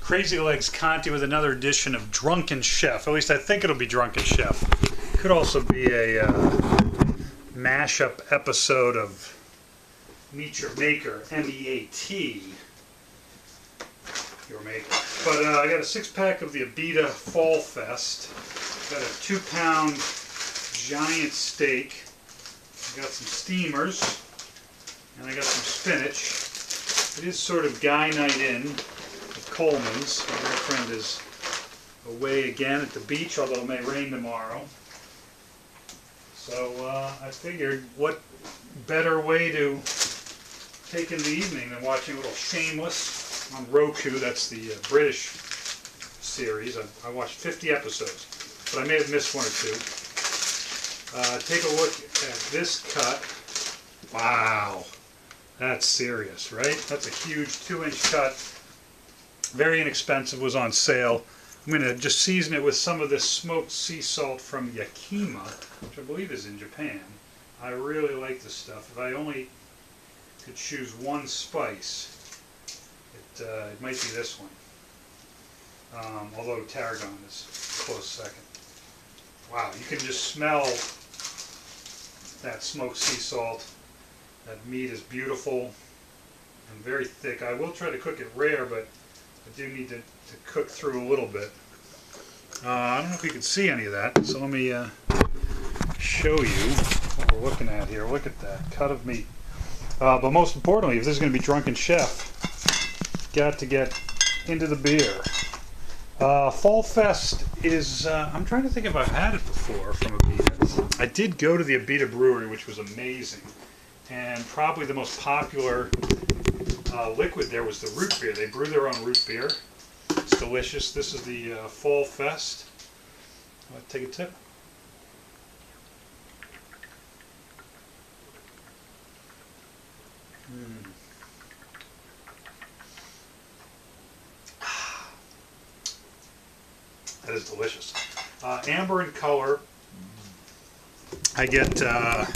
Crazy Legs Conti with another edition of Drunken Chef. At least I think it'll be Drunken Chef. Could also be a mashup episode of Meet Your Maker, M-E-A-T, Your Maker. But I got a 6-pack of the Abita Fall Fest. Got a 2-pound giant steak. I got some steamers, and I got some spinach. It is sort of guy night in at Coleman's. My girlfriend is away again at the beach, although it may rain tomorrow. So I figured, what better way to take in the evening than watching a little Shameless on Roku. That's the British series. I watched 50 episodes, but I may have missed one or two. Take a look at this cut. Wow, that's serious, right? That's a huge 2-inch cut. Very inexpensive, was on sale. I'm going to just season it with some of this smoked sea salt from Yakima, which I believe is in Japan. I really like this stuff. If I only could choose one spice, it might be this one. Although tarragon is a close second. Wow, you can just smell that smoked sea salt. That meat is beautiful and very thick. I will try to cook it rare, but I do need to cook through a little bit. I don't know if you can see any of that, so let me show you what we're looking at here. Look at that cut of meat. But most importantly, if this is going to be Drunken Chef, got to get into the beer. Fall Fest is, I'm trying to think if I've had it before from Abita. I did go to the Abita brewery, which was amazing. And probably the most popular liquid there was the root beer. They brew their own root beer. It's delicious. This is the Fall Fest. I'll take a tip. That is delicious. Amber in color. I get, wow,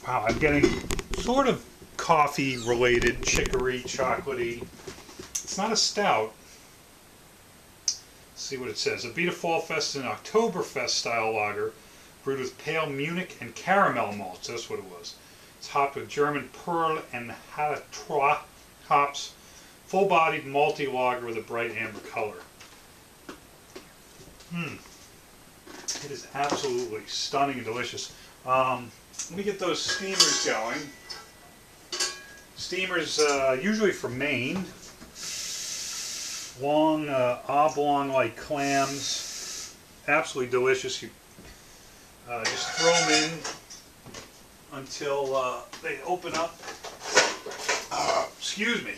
I'm getting sort of coffee related, chicory, chocolatey. It's not a stout. Let's see what it says. Abita Fall Fest is an Oktoberfest style lager brewed with pale Munich and caramel malts. That's what it was. It's hopped with German Pearl and Hallertau hops. Full-bodied malty lager with a bright amber color. It is absolutely stunning and delicious. Let me get those steamers going. Steamers usually from Maine. Long, oblong-like clams. Absolutely delicious. You just throw them in until they open up. Excuse me.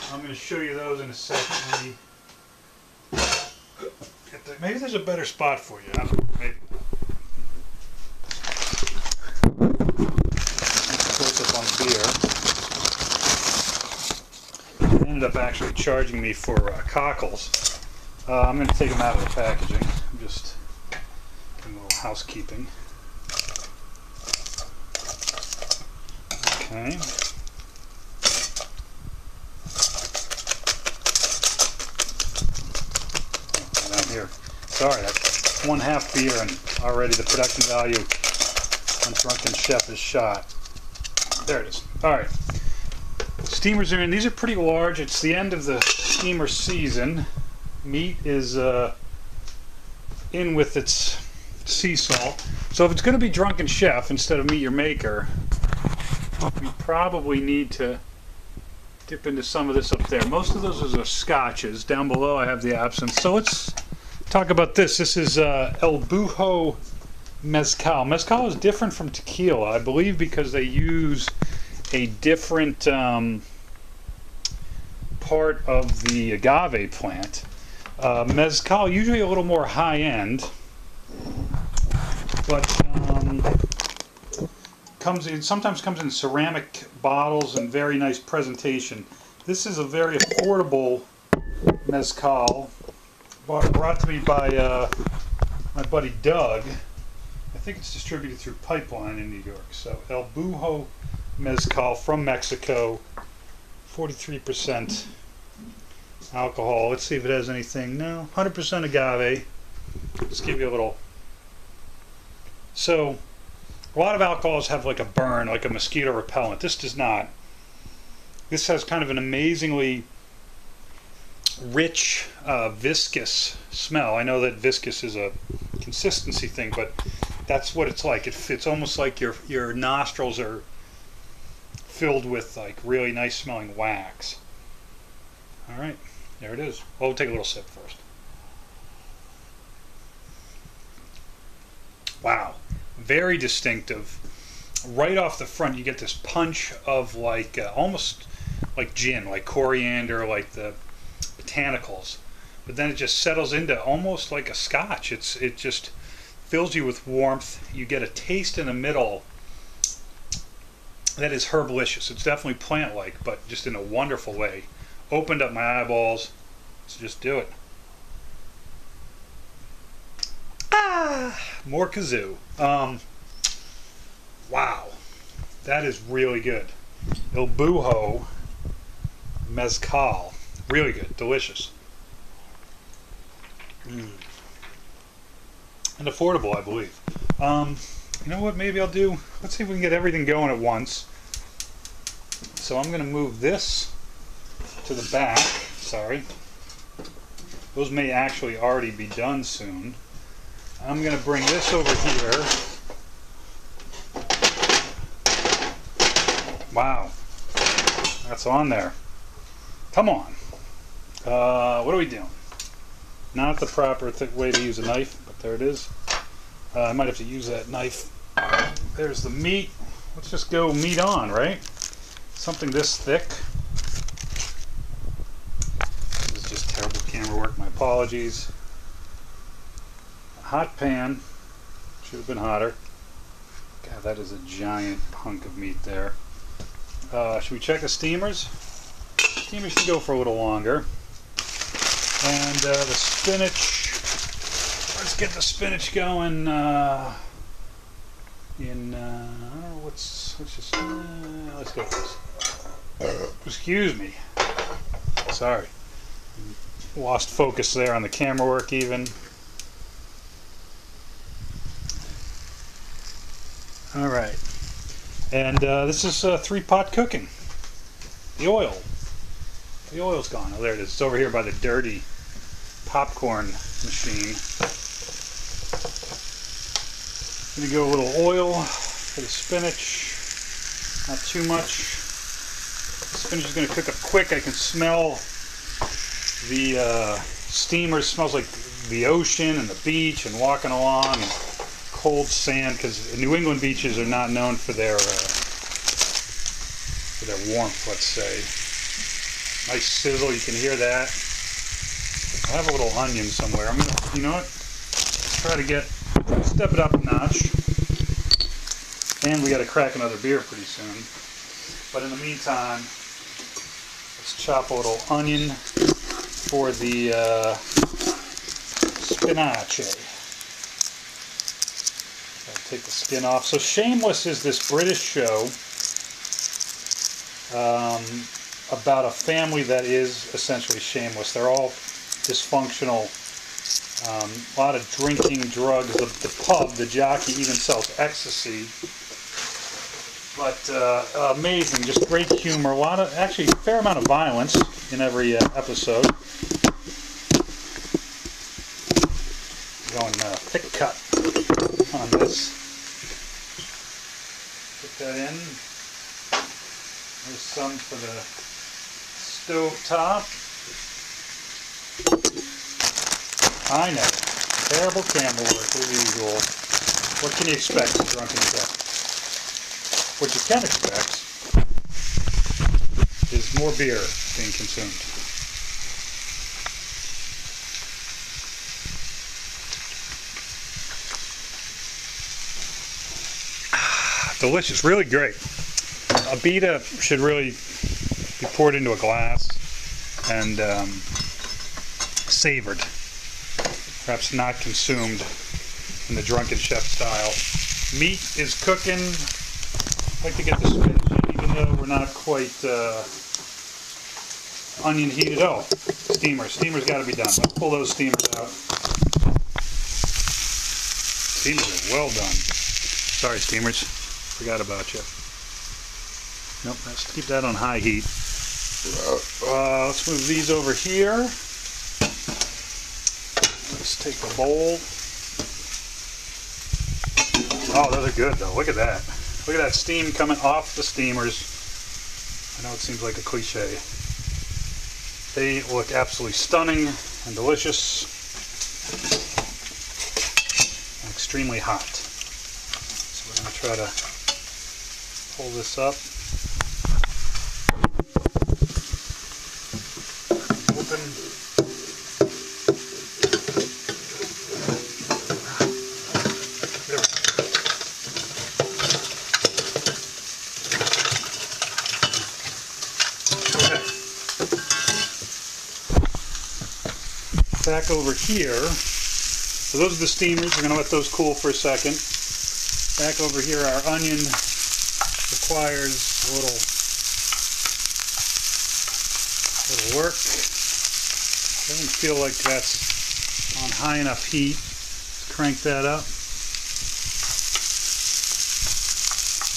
I'm going to show you those in a second. Maybe there's a better spot for you. I don't know. Maybe. Close up on the beer. They ended up actually charging me for cockles. I'm going to take them out of the packaging. I'm just doing a little housekeeping. Okay. Here. Sorry, that's 1/2 beer and already the production value on Drunken Chef is shot. There it is. Alright. Steamers are in. These are pretty large. It's the end of the steamer season. Meat is in with its sea salt. So if it's going to be Drunken Chef instead of Meet Your Maker, we probably need to dip into some of this up there. Most of those are scotches. Down below I have the absinthe. So let's talk about this. This is El Bujo Mezcal. Mezcal is different from tequila, I believe, because they use a different part of the agave plant. Mezcal, usually a little more high-end, but sometimes comes in ceramic bottles and very nice presentation. This is a very affordable mezcal brought to me by my buddy Doug. I think it's distributed through Pipeline in New York. So El Bujo mezcal from Mexico, 43% alcohol. Let's see if it has anything. No, 100% agave. Let's give you a little. So, a lot of alcohols have like a burn, like a mosquito repellent. This does not. This has kind of an amazingly rich, viscous smell. I know that viscous is a consistency thing, but that's what it's like. It's almost like your nostrils are filled with like really nice smelling wax. All right, there it is. Well, we'll take a little sip first. Wow, very distinctive. Right off the front, you get this punch of like almost like gin, like coriander, like the botanicals. But then it just settles into almost like a scotch. It just fills you with warmth. You get a taste in the middle that is herbalicious. It's definitely plant-like, but just in a wonderful way. Opened up my eyeballs. So just do it. More kazoo. Wow, that is really good. El Bujo mezcal, really good, delicious, and affordable, I believe. You know what? Maybe I'll do. Let's see if we can get everything going at once. So I'm going to move this to the back. Sorry, those may actually already be done soon. I'm going to bring this over here. Wow, that's on there. Come on. What are we doing? Not the proper way to use a knife, but there it is. I might have to use that knife. There's the meat. Let's just go meat on, right? Something this thick. This is just terrible camera work. My apologies. Hot pan. Should have been hotter. God, that is a giant hunk of meat there. Should we check the steamers? Steamers can go for a little longer. And the spinach. Let's get the spinach going. I don't know let's just let's go with this. Excuse me. Sorry. Lost focus there on the camera work even. All right. And this is 3-pot cooking. The oil's gone. Oh, there it is. It's over here by the dirty popcorn machine. Gonna go a little oil for the spinach. Not too much. The spinach is gonna cook up quick. I can smell the steamer. It smells like the ocean and the beach and walking along. And cold sand, because New England beaches are not known for their warmth, let's say. Nice sizzle, you can hear that. I have a little onion somewhere. I'm gonna, you know what? Let's try to step it up a notch. And we got to crack another beer pretty soon. But in the meantime, let's chop a little onion for the spinache. Take the skin off. So Shameless is this British show about a family that is essentially shameless. They're all dysfunctional. A lot of drinking, drugs. The pub, the jockey even sells ecstasy. But amazing, just great humor. Actually a fair amount of violence in every episode. Going thick cut on this. Put that in. There's some for the stove top. I know. Terrible camera work as usual. What can you expect from Drunken Chef? What you can expect is more beer being consumed. Delicious, really great. A beta should really be poured into a glass and savored, perhaps not consumed in the Drunken Chef style. Meat is cooking. I like to get the spinach in we're not quite onion heated. Oh, steamer. Steamer's got to be done. Let's pull those steamers out. Steamers are well done. Sorry, steamers. Forgot about you. Nope, let's keep that on high heat. Let's move these over here. Let's take the bowl. Oh, those are good though. Look at that. Look at that steam coming off the steamers. I know it seems like a cliche. They look absolutely stunning and delicious. And extremely hot. So we're going to try to pull this up. Open. Back over here, so those are the steamers. We're going to let those cool for a second. Back over here, our onion requires a little work. Doesn't feel like that's on high enough heat. Let's crank that up.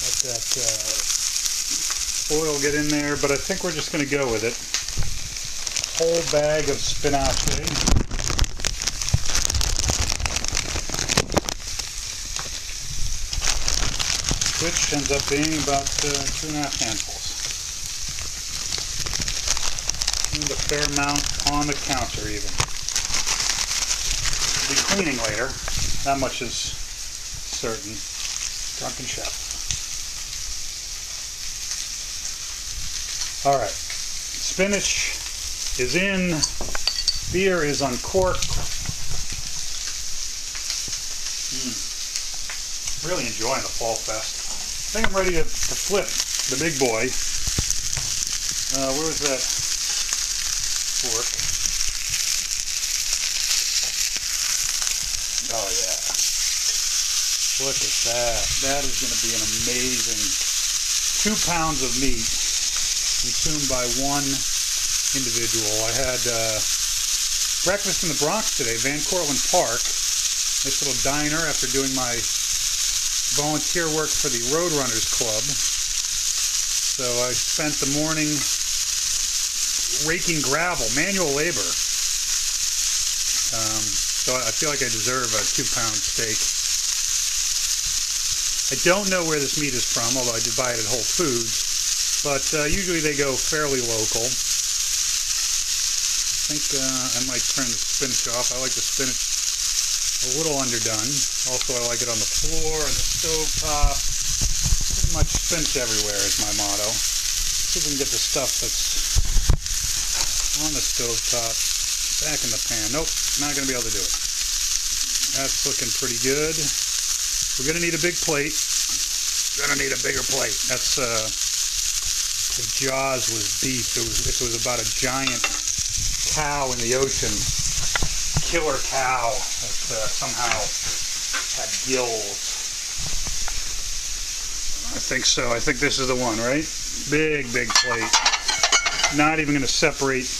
Let that oil get in there, but I think we're just going to go with it. Whole bag of spinache. Which ends up being about 2.5 handfuls. And a fair amount on the counter even. We'll be cleaning later. That much is certain. Drunken Chef. Alright. Spinach is in. Beer is uncorked. Really enjoying the Fall Fest. I think I'm ready to flip the big boy. Where was that fork? Oh yeah. Look at that. That is going to be an amazing 2 pounds of meat consumed by one individual. I had breakfast in the Bronx today, Van Cortlandt Park. Nice little diner after doing my volunteer work for the Roadrunners Club. So I spent the morning raking gravel, manual labor. So I feel like I deserve a 2-pound steak. I don't know where this meat is from, although I did buy it at Whole Foods, but usually they go fairly local. I think I might turn the spinach off. I like the spinach a little underdone. Also, I like it on the floor and the stove top. Pretty much spinach everywhere is my motto. See if we can get the stuff that's on the stove top back in the pan. Nope, not going to be able to do it. That's looking pretty good. We're going to need a big plate. Going to need a bigger plate. That's the Jaws was beef. It was about a giant cow in the ocean. Killer cow that somehow had gills. I think so. I think this is the one, right? Big plate. Not even going to separate the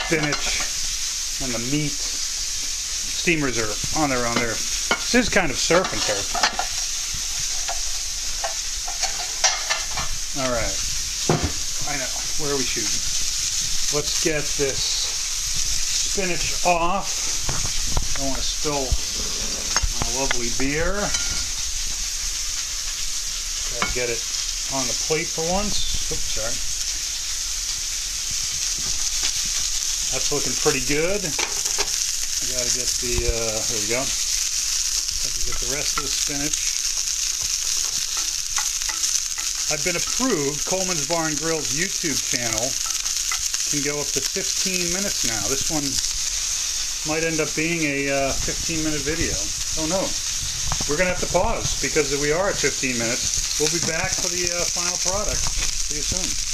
spinach and the meat. Steamers are on their own there. This is kind of surf and turf. Alright. I know. Where are we shooting? Let's get this spinach off. I don't want to spill my lovely beer. Gotta get it on the plate for once. Oops, sorry. That's looking pretty good. I gotta get the, here we go. Got to get the rest of the spinach. I've been approved. Coleman's Bar and Grill's YouTube channel can go up to 15 minutes now. This one might end up being a 15-minute video. Oh no. We're going to have to pause because we are at 15 minutes. We'll be back for the final product. See you soon.